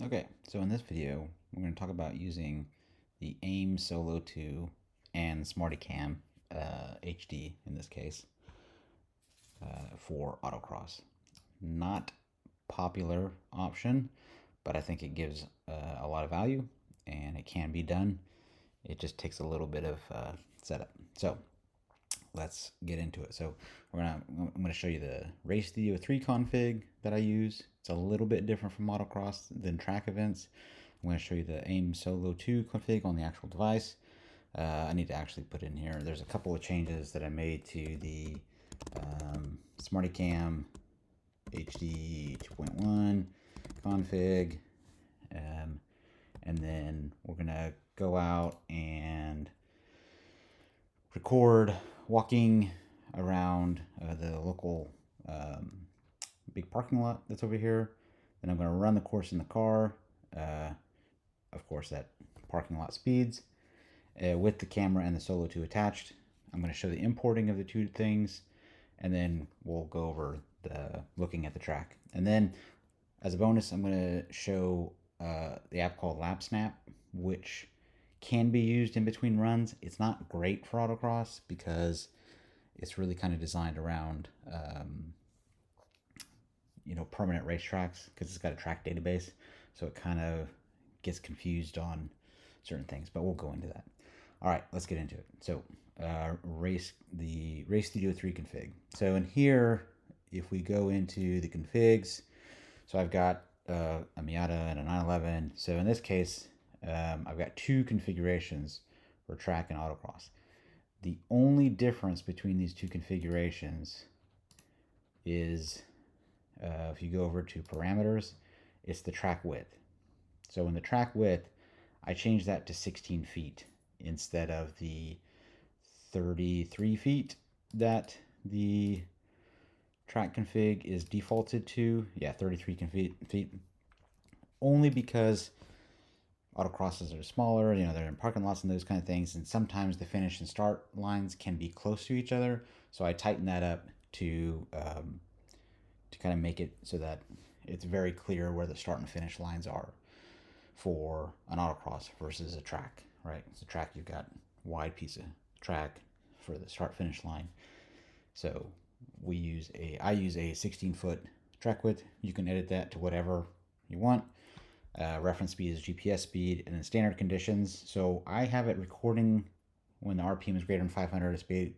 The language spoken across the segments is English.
Okay, so in this video, we're going to talk about using the AIM Solo2 and SmartyCam HD in this case for autocross. Not popular option, but I think it gives a lot of value and it can be done. It just takes a little bit of setup. So let's get into it. So I'm gonna show you the RaceStudio3 config that I use. It's a little bit different from autocross than track events. I'm going to show you the AIM Solo2 config on the actual device. I need to actually put in here. There's a couple of changes that I made to the SmartyCam HD 2.1 config. And then we're going to go out and record walking around the local big parking lot that's over here. Then I'm going to run the course in the car. Of course, that parking lot speeds with the camera and the Solo2 attached. I'm going to show the importing of the two things, and then we'll go over the looking at the track. And then as a bonus, I'm going to show the app called LapSnap, which can be used in between runs. It's not great for autocross because it's really kind of designed around permanent racetracks, because it's got a track database, so it kind of gets confused on certain things, but we'll go into that. All right, let's get into it. So the RaceStudio3 config. So in here, if we go into the configs, so I've got a Miata and a 911. So in this case, I've got two configurations for track and autocross. The only difference between these two configurations is if you go over to parameters, it's the track width. So in the track width, I changed that to 16 feet instead of the 33 feet that the track config is defaulted to. Yeah, 33 feet. Only because autocrosses are smaller, they're in parking lots and those kind of things, and sometimes the finish and start lines can be close to each other. So I tightened that up to kind of make it so that it's very clear where the start and finish lines are for an autocross versus a track, right? It's a track, you've got wide piece of track for the start finish line. So I use a 16-foot track width. You can edit that to whatever you want. Reference speed is GPS speed, and in standard conditions, so I have it recording when the RPM is greater than 500, speed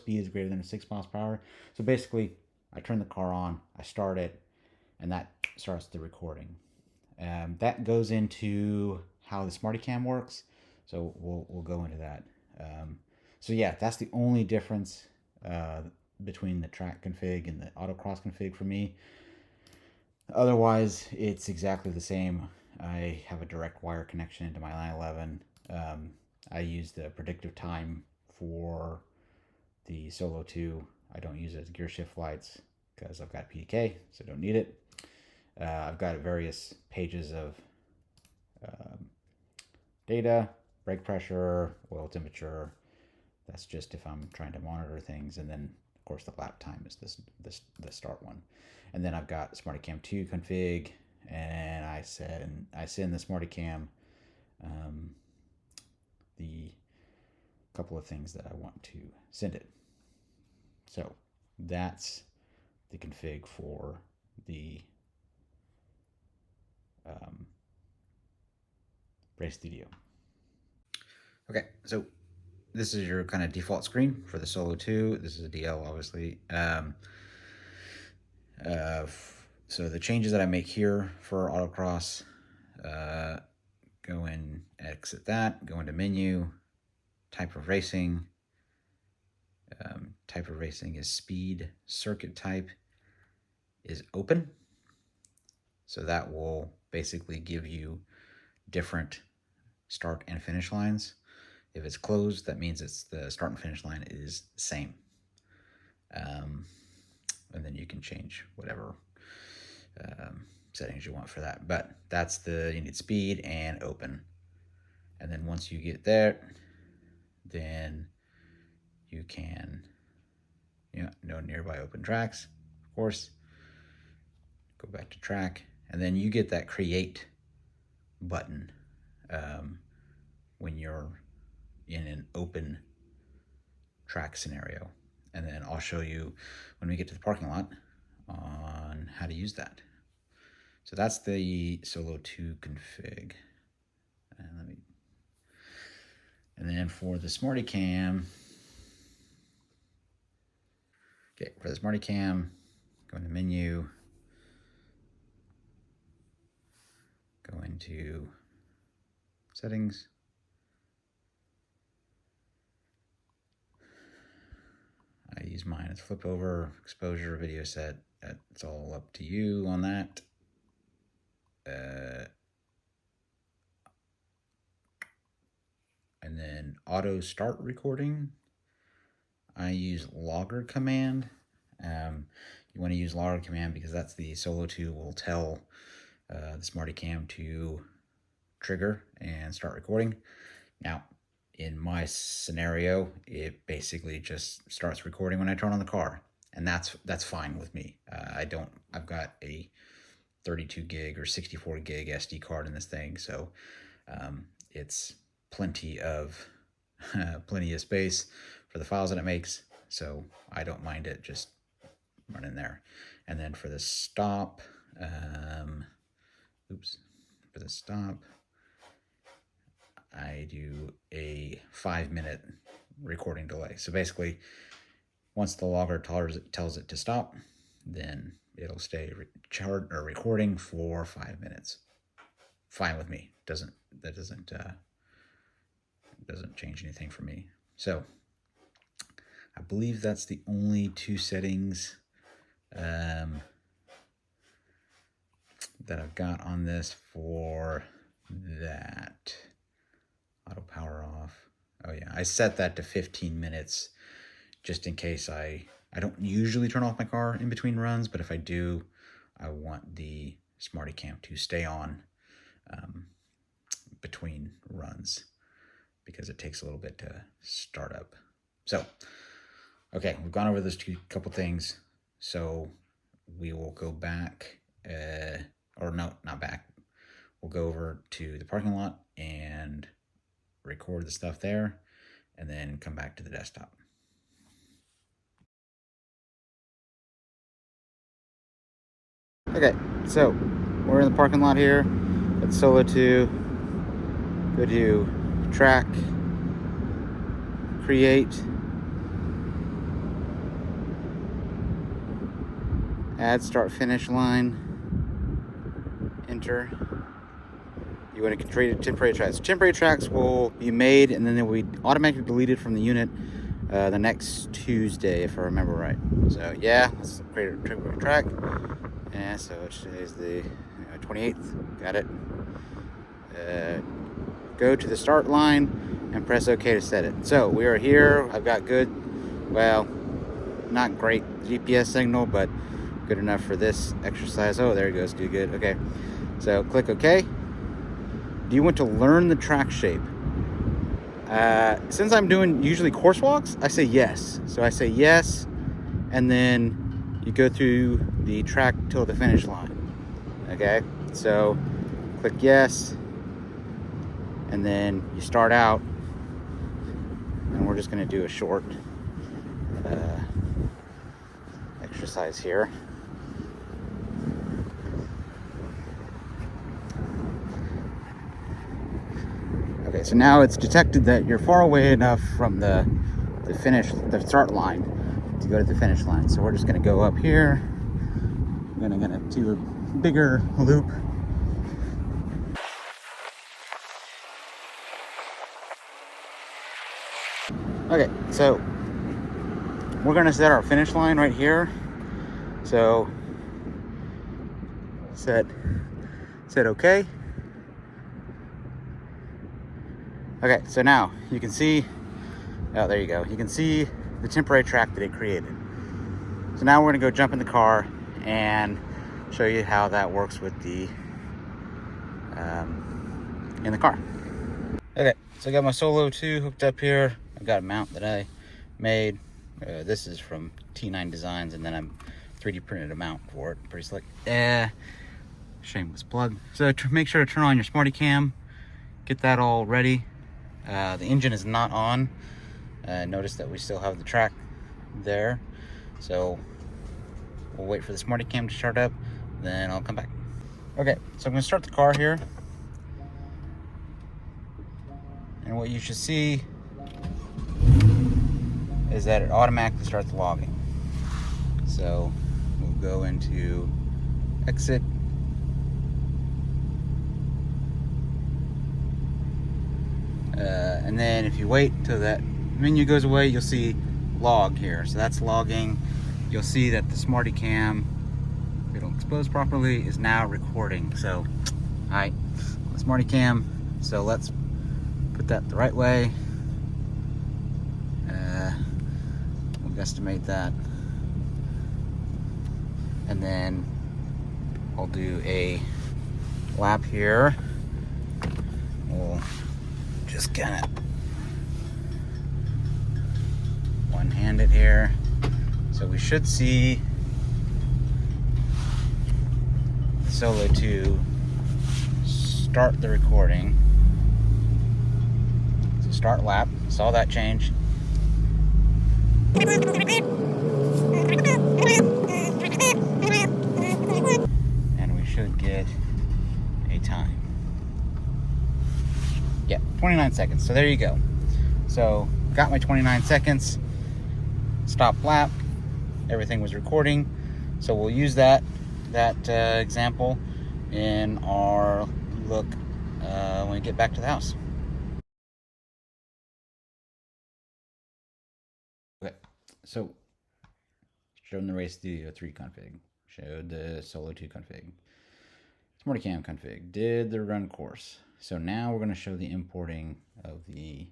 is greater than 6 miles per hour. So basically, I turn the car on, I start it, and that starts the recording. That goes into how the SmartyCam works, so we'll go into that. So yeah, that's the only difference between the track config and the autocross config for me. Otherwise, it's exactly the same. I have a direct wire connection into my 911. I use the predictive time for the Solo2. I don't use it as gear shift lights because I've got PDK, so don't need it. I've got various pages of data, brake pressure, oil temperature. That's just if I'm trying to monitor things. And then, of course, the lap time is the start one. And then I've got SmartyCam 2 config, and I send the SmartyCam the couple of things that I want to send it. So that's the config for the RaceStudio. Okay, so this is your kind of default screen for the Solo2. This is a DL, obviously. So the changes that I make here for autocross, go in, exit that, go into menu, type of racing. Type of racing is speed. Circuit type is open. So that will basically give you different start and finish lines. If it's closed, that means it's the start and finish line is the same. And then you can change whatever settings you want for that. But that's you need speed and open. And then once you get there, then you can, no nearby open tracks, of course. Go back to track, and then you get that create button when you're in an open track scenario. And then I'll show you when we get to the parking lot on how to use that. So that's the Solo2 config. And then for the SmartyCam, okay, for the SmartyCam, go into menu, go into settings, I use mine as flip over, exposure, video set. It's all up to you on that. And then auto start recording, I use logger command. You want to use logger command because that's the Solo2 will tell the SmartyCam to trigger and start recording. Now, in my scenario, it basically just starts recording when I turn on the car, and that's fine with me. I've got a 32 gig or 64 gig SD card in this thing, so it's plenty of space for the files that it makes, so I don't mind it just running there. And then for the stop, I do a 5-minute recording delay. So basically, once the logger tells it to stop, then it'll stay recording for 5 minutes. Fine with me. That doesn't change anything for me. So I believe that's the only two settings that I've got on this for that. Auto power off. Oh yeah, I set that to 15 minutes just in case I don't usually turn off my car in between runs, but if I do, I want the SmartyCam to stay on between runs because it takes a little bit to start up. So, okay, we've gone over those couple things. So we will go back, or no, not back. We'll go over to the parking lot and record the stuff there, and then come back to the desktop. Okay, so we're in the parking lot here at Solo2. Go to track, create, add start finish line, enter. You want to create temporary tracks. Temporary tracks will be made and then they will be automatically deleted from the unit the next Tuesday, if I remember right. So yeah, let's create a temporary track. Yeah, so today's the 28th. Got it. Go to the start line and press OK to set it. So we are here. I've got good, well, not great GPS signal, but good enough for this exercise. Oh, there it goes. Do good. Okay. So click OK. Do you want to learn the track shape? Since I'm doing usually course walks, I say yes. So I say yes, and then you go through the track till the finish line. Okay, so click yes, and then you start out, and we're just going to do a short exercise here. Okay, so now it's detected that you're far away enough from the start line to go to the finish line. So we're just going to go up here. We're going to do a bigger loop. Okay, so we're going to set our finish line right here. So set OK. Okay, so now you can see, oh, there you go. You can see the temporary track that it created. So now we're gonna go jump in the car and show you how that works with the, in the car. Okay, so I got my Solo2 hooked up here. I've got a mount that I made. This is from T9 Designs, and then I'm 3D printed a mount for it. Pretty slick. Shameless plug. So make sure to turn on your SmartyCam, get that all ready. The engine is not on. Notice that we still have the track there. So we'll wait for the SmartyCam to start up, then I'll come back. Okay, so I'm gonna start the car here. And what you should see is that it automatically starts logging. So we'll go into exit. And then if you wait till that menu goes away, you'll see log here. So that's logging. You'll see that the SmartyCam, if it'll expose properly, is now recording. So, alright, the SmartyCam. So let's put that the right way. We'll guesstimate that. And then I'll do a lap here. We'll just kind of one-hand it here. So we should see Solo2 start the recording. So start lap, saw that change. And we should get a time. Yeah, 29 seconds. So there you go. So got my 29 seconds. Stop lap. Everything was recording. So we'll use that example in our look when we get back to the house. Okay, so showed the RaceStudio3 config, showed the Solo2 config, SmartyCam config, did the run course. So now we're going to show the importing of the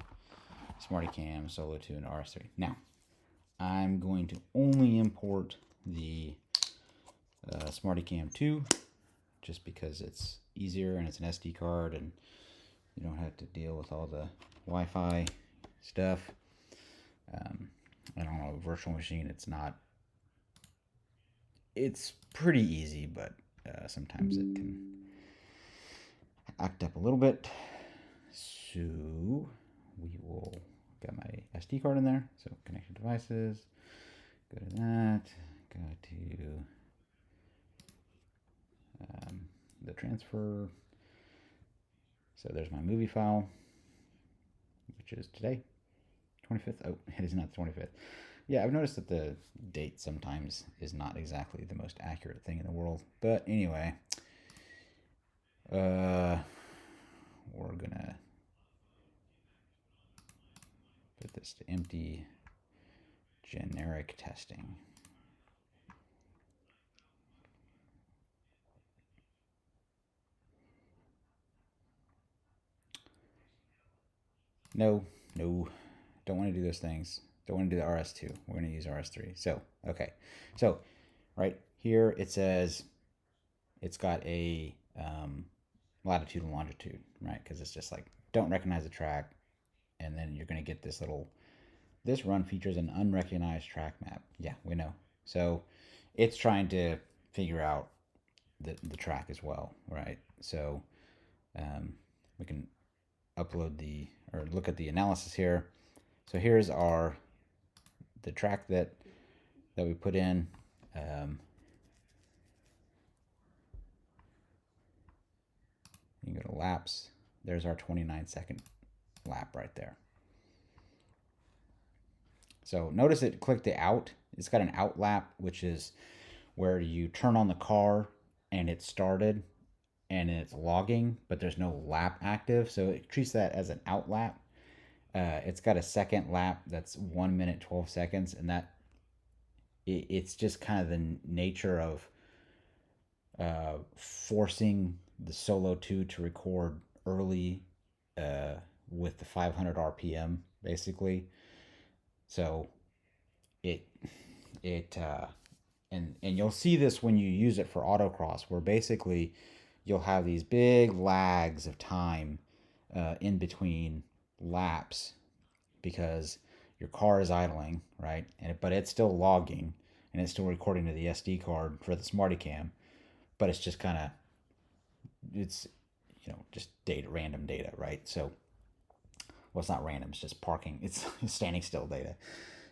SmartyCam, Solo2, and RS3. Now, I'm going to only import the SmartyCam 2 just because it's easier and it's an SD card and you don't have to deal with all the Wi-Fi stuff. I don't know, virtual machine, it's pretty easy, but sometimes it can act up a little bit. So we will get my SD card in there. So connected devices, go to that, go to the transfer. So there's my movie file, which is today, 25th. Oh, it is not the 25th. Yeah, I've noticed that the date sometimes is not exactly the most accurate thing in the world. But anyway, we're gonna put this to empty generic testing. No, don't want to do those things. Don't want to do the RS2. We're going to use RS3. So, okay. So, right here it says it's got a latitude and longitude, right? Because it's just like, don't recognize the track. And then you're going to get this this run features an unrecognized track map. Yeah, we know. So, it's trying to figure out the track as well, right? So, we can upload or look at the analysis here. So here's the track that we put in. You can go to laps. There's our 29-second lap right there. So notice it clicked the out. It's got an out lap, which is where you turn on the car and it started and it's logging, but there's no lap active. So it treats that as an out lap. It's got a second lap that's 1 minute 12 seconds, and it's just kind of the nature of forcing the Solo2 to record early with the 500 RPM basically. So and you'll see this when you use it for autocross, where basically you'll have these big lags of time in between laps because your car is idling, right? But it's still logging and it's still recording to the SD card for the SmartyCam, but it's just kind of it's, you know, just data, random data, right? So, well, it's not random, it's just parking. It's standing still data.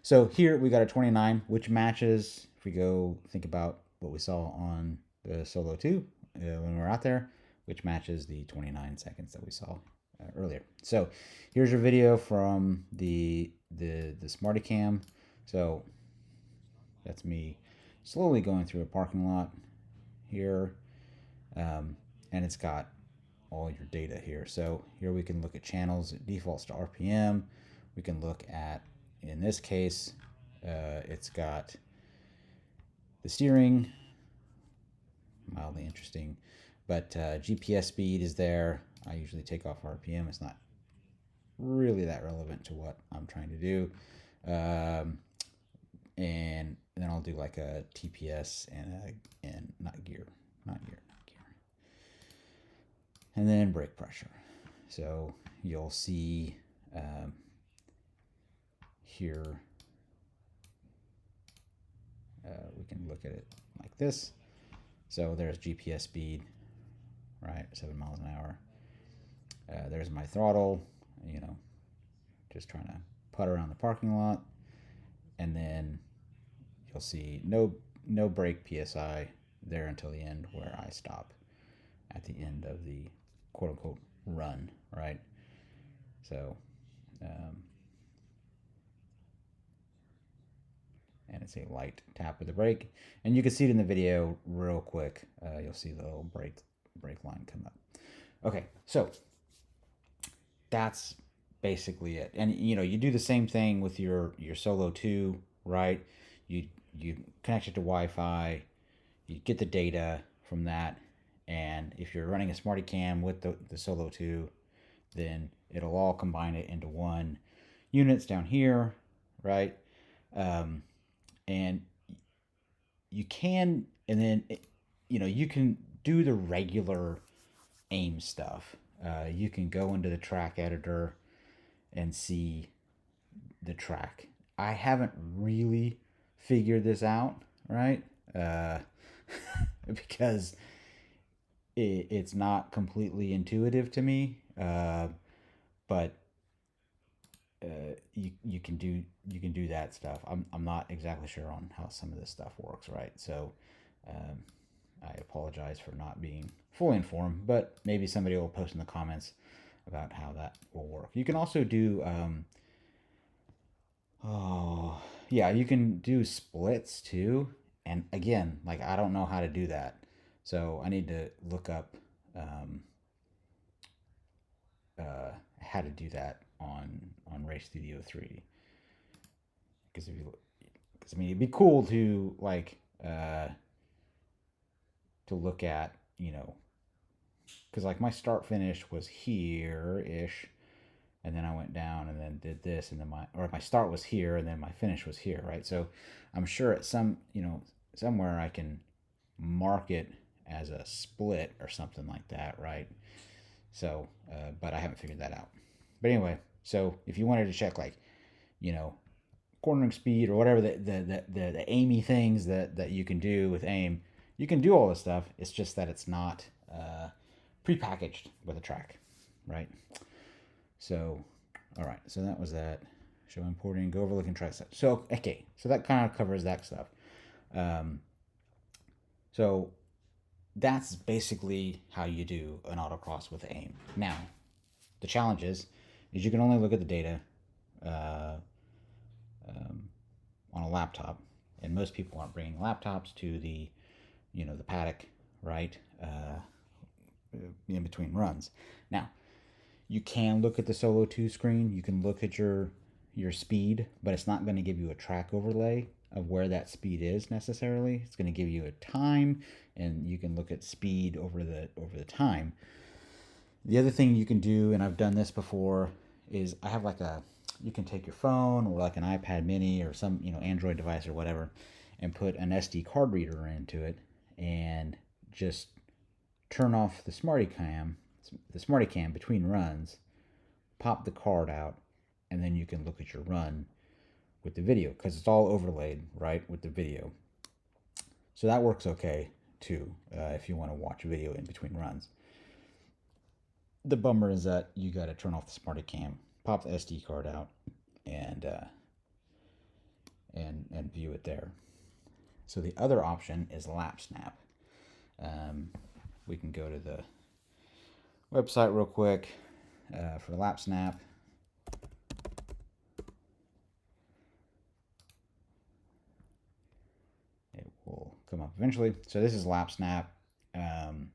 So here we got a 29, which matches, if we go think about what we saw on the Solo 2 when we were out there, which matches the 29 seconds that we saw earlier. So here's your video from the SmartyCam. So that's me slowly going through a parking lot here, and it's got all your data here. So here we can look at channels. It defaults to RPM. We can look at, in this case, it's got the steering, mildly interesting, but GPS speed is there. I usually take off RPM. It's not really that relevant to what I'm trying to do. And then I'll do like a TPS and not gear. And then brake pressure. So you'll see here, we can look at it like this. So there's GPS speed, right? 7 miles an hour. There's my throttle, you know, just trying to putt around the parking lot. And then you'll see no brake PSI there until the end, where I stop at the end of the quote unquote run, right? So, and it's a light tap of the brake, and you can see it in the video real quick. You'll see the little brake line come up. Okay, so that's basically it. And you know, you do the same thing with your Solo 2, right? You connect it to Wi-Fi, you get the data from that, and if you're running a SmartyCam with the Solo 2, then it'll all combine it into one units down here, right? And you can, and then you know, you can do the regular AIM stuff. You can go into the track editor and see the track. I haven't really figured this out, right? Because it's not completely intuitive to me. But you can do that stuff. I'm not exactly sure on how some of this stuff works, right? So I apologize for not being fully informed, but maybe somebody will post in the comments about how that will work. You can also do you can do splits too. And again, like, I don't know how to do that, so I need to look up how to do that on RaceStudio3. Because I mean, it'd be cool to like to look at, you know, because like my start finish was here ish, and then I went down and then did this, and then my start was here and then my finish was here, right? So I'm sure at some, you know, somewhere I can mark it as a split or something like that, right? So but I haven't figured that out. But anyway, so if you wanted to check, like, you know, cornering speed or whatever the aimy things that you can do with AIM, you can do all this stuff. It's just that it's not prepackaged with a track, right? So, all right. So that was that. Show importing, go overlook and try stuff. So, okay. So that kind of covers that stuff. So that's basically how you do an autocross with AIM. Now, the challenge is you can only look at the data on a laptop, and most people aren't bringing laptops to the, you know, the paddock, right? In between runs. Now, you can look at the Solo 2 screen. You can look at your speed, but it's not going to give you a track overlay of where that speed is necessarily. It's going to give you a time, and you can look at speed over the time. The other thing you can do, and I've done this before, is I have like you can take your phone or like an iPad mini or some, you know, Android device or whatever, and put an SD card reader into it and just turn off the SmartyCam between runs, pop the card out, and then you can look at your run with the video, because it's all overlaid, right, with the video. So that works okay too, if you want to watch video in between runs. the bummer is that you got to turn off the SmartyCam, pop the SD card out, and view it there. So the other option is LapSnap. We can go to the website real quick for LapSnap. It will come up eventually. So this is LapSnap, and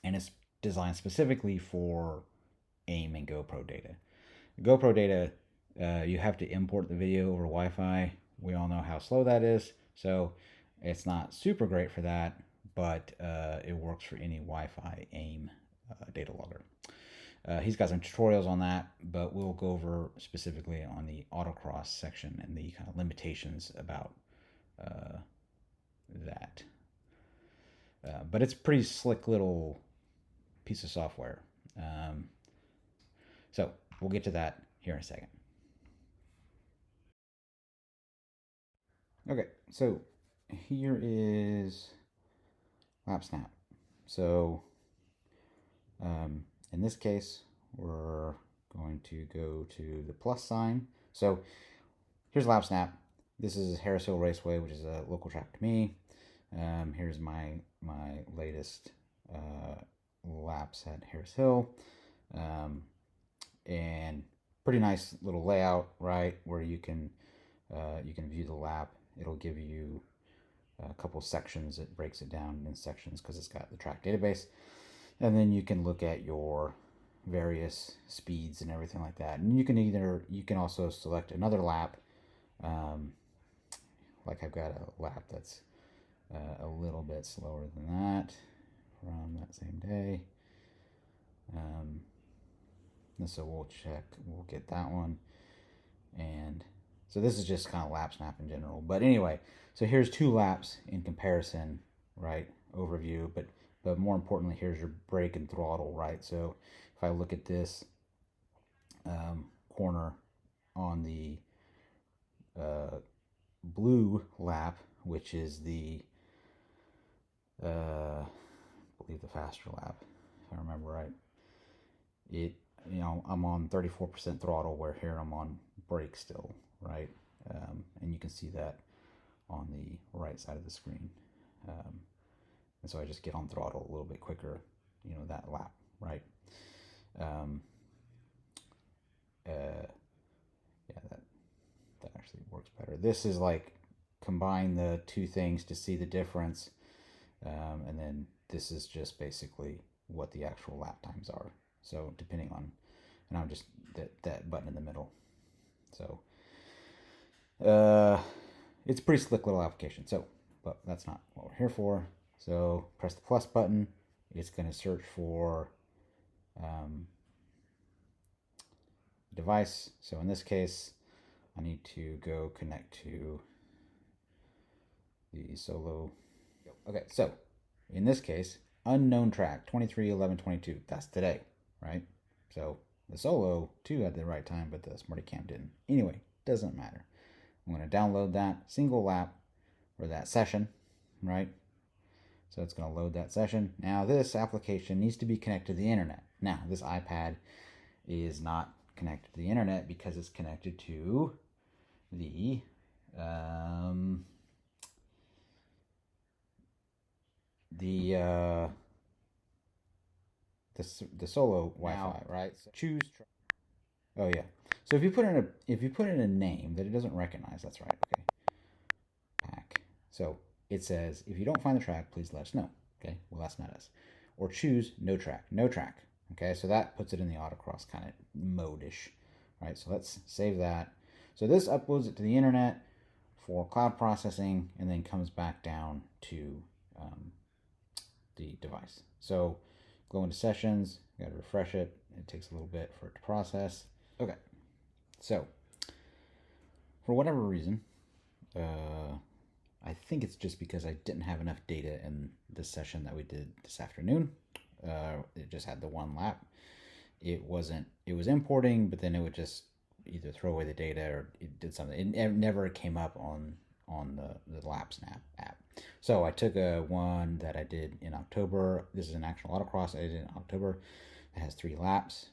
it's designed specifically for AIM and GoPro data. GoPro data, you have to import the video over Wi-Fi. We all know how slow that is, so it's not super great for that, but it works for any Wi-Fi AIM data logger. He's got some tutorials on that, but we'll go over specifically on the Autocross section and the kind of limitations about that. But it's a pretty slick little piece of software. So we'll get to that here in a second. Okay, so here is LapSnap. So in this case, we're going to go to the plus sign. So here's LapSnap. This is Harris Hill Raceway, which is a local track to me. Here's my latest laps at Harris Hill. And pretty nice little layout, right, where you can view the lap. It'll give you a couple sections. It breaks it down in sections because it's got the track database, and then you can look at your various speeds and everything like that. And you can also select another lap. Like I've got a lap that's a little bit slower than that from that same day. And so we'll get that one. And so this is just kind of LapSnap in general. But anyway, so here's 2 laps in comparison, right? Overview, but more importantly, here's your brake and throttle, right? So if I look at this corner on the blue lap, which is the I believe the faster lap, if I remember right, I'm on 34% throttle, where here I'm on brake still, right? And you can see that on the right side of the screen. And so I just get on throttle a little bit quicker, that lap, right? Yeah, that actually works better. This is like combine the 2 things to see the difference, and then this is just basically what the actual lap times are. So depending on, and I'm just that button in the middle. So it's a pretty slick little application. So, but that's not what we're here for. So press the plus button. It's going to search for device. So in this case, I need to go connect to the Solo. Okay, so in this case, unknown track 23/11/22. That's today, right? So the Solo 2 had the right time, but the SmartyCam didn't. Anyway, doesn't matter. I'm going to download that single lap or that session, right? So it's going to load that session. Now this application needs to be connected to the internet. Now this iPad is not connected to the internet because it's connected to the Solo Wi-Fi, right? So choose. Oh yeah. So if you put in a name that it doesn't recognize, that's right. Okay. Pack. So it says, if you don't find the track, please let us know. Okay. Well, that's not us. Or choose no track. No track. Okay. So that puts it in the autocross kind of mode-ish. Right. So let's save that. So this uploads it to the internet for cloud processing, and then comes back down to the device. So go into sessions. Got to refresh it. It takes a little bit for it to process. Okay. So, for whatever reason, I think it's just because I didn't have enough data in the session that we did this afternoon. It just had the 1 lap. It was importing, but then it would just either throw away the data or it did something. It never came up on the LapSnap app. So I took one that I did in October. This is an actual autocross I did in October. It has 3 laps.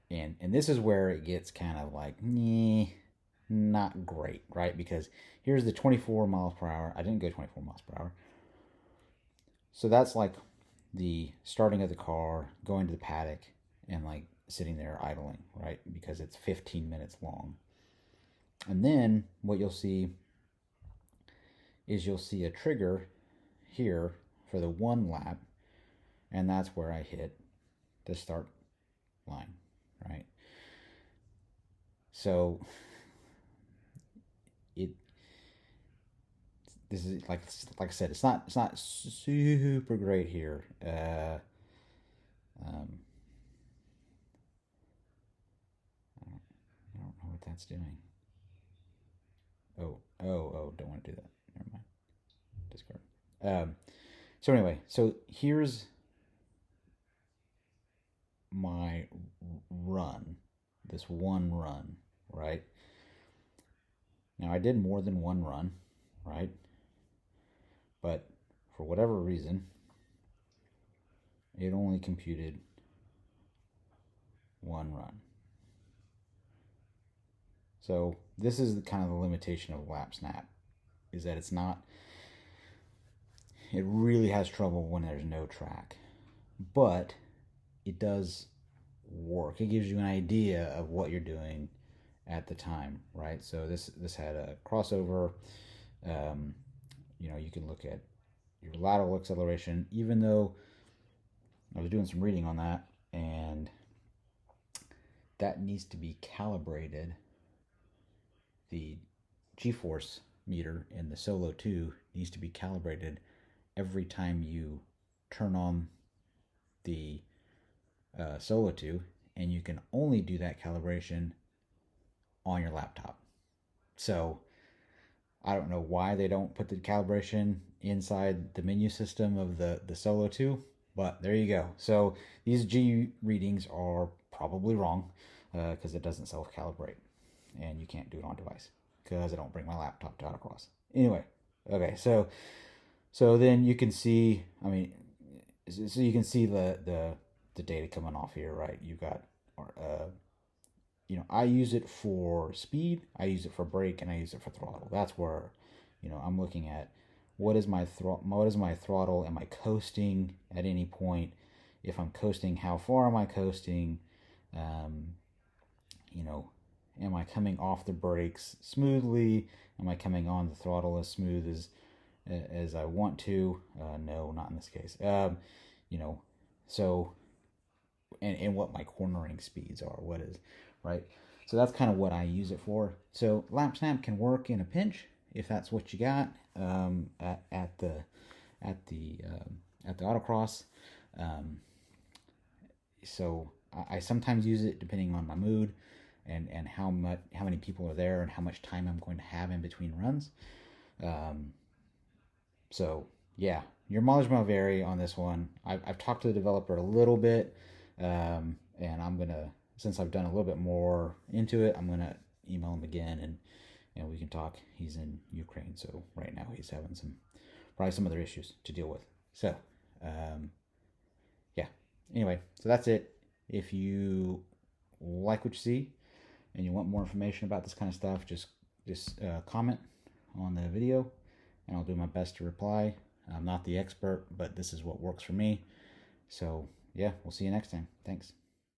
And this is where it gets kind of like, not great, right? Because here's the 24 miles per hour. I didn't go 24 miles per hour. So that's like the starting of the car, going to the paddock, and like sitting there idling, right? Because it's 15 minutes long. And then what you'll see is you'll see a trigger here for the 1 lap, and that's where I hit the start line, right? So this is like I said, it's not super great here. I don't know what that's doing. Oh, don't want to do that. Never mind. Discard. So anyway, so here's my run, this 1 run, right? Now I did more than 1 run, right? But for whatever reason, it only computed 1 run. So this is kind of the limitation of LapSnap, is that it really has trouble when there's no track. But it does work. It gives you an idea of what you're doing at the time, right? So this had a crossover. You can look at your lateral acceleration, even though I was doing some reading on that, and that needs to be calibrated. The G-force meter in the Solo2 needs to be calibrated every time you turn on the Solo2, and you can only do that calibration on your laptop. So I don't know why they don't put the calibration inside the menu system of the Solo2, but there you go. So these G readings are probably wrong because it doesn't self-calibrate, and you can't do it on device because I don't bring my laptop to Autocross. Anyway, okay, so then you can see, so you can see the data coming off here, right? You got, I use it for speed, I use it for brake, and I use it for throttle. That's where, I'm looking at what is my throttle? Am I coasting at any point? If I'm coasting, how far am I coasting? Am I coming off the brakes smoothly? Am I coming on the throttle as smooth as I want to? No, not in this case. So, and what my cornering speeds are, what is, right? So that's kind of what I use it for. So LapSnap can work in a pinch if that's what you got at the Autocross. So I sometimes use it depending on my mood and how many people are there and how much time I'm going to have in between runs. So yeah, your mileage might vary on this one. I've talked to the developer a little bit, and I'm gonna, since I've done a little bit more into it, I'm gonna email him again and we can talk. He's in Ukraine, so right now he's having probably some other issues to deal with. So yeah. Anyway, so that's it. If you like what you see and you want more information about this kind of stuff, just comment on the video and I'll do my best to reply. I'm not the expert, but this is what works for me. So yeah, we'll see you next time. Thanks.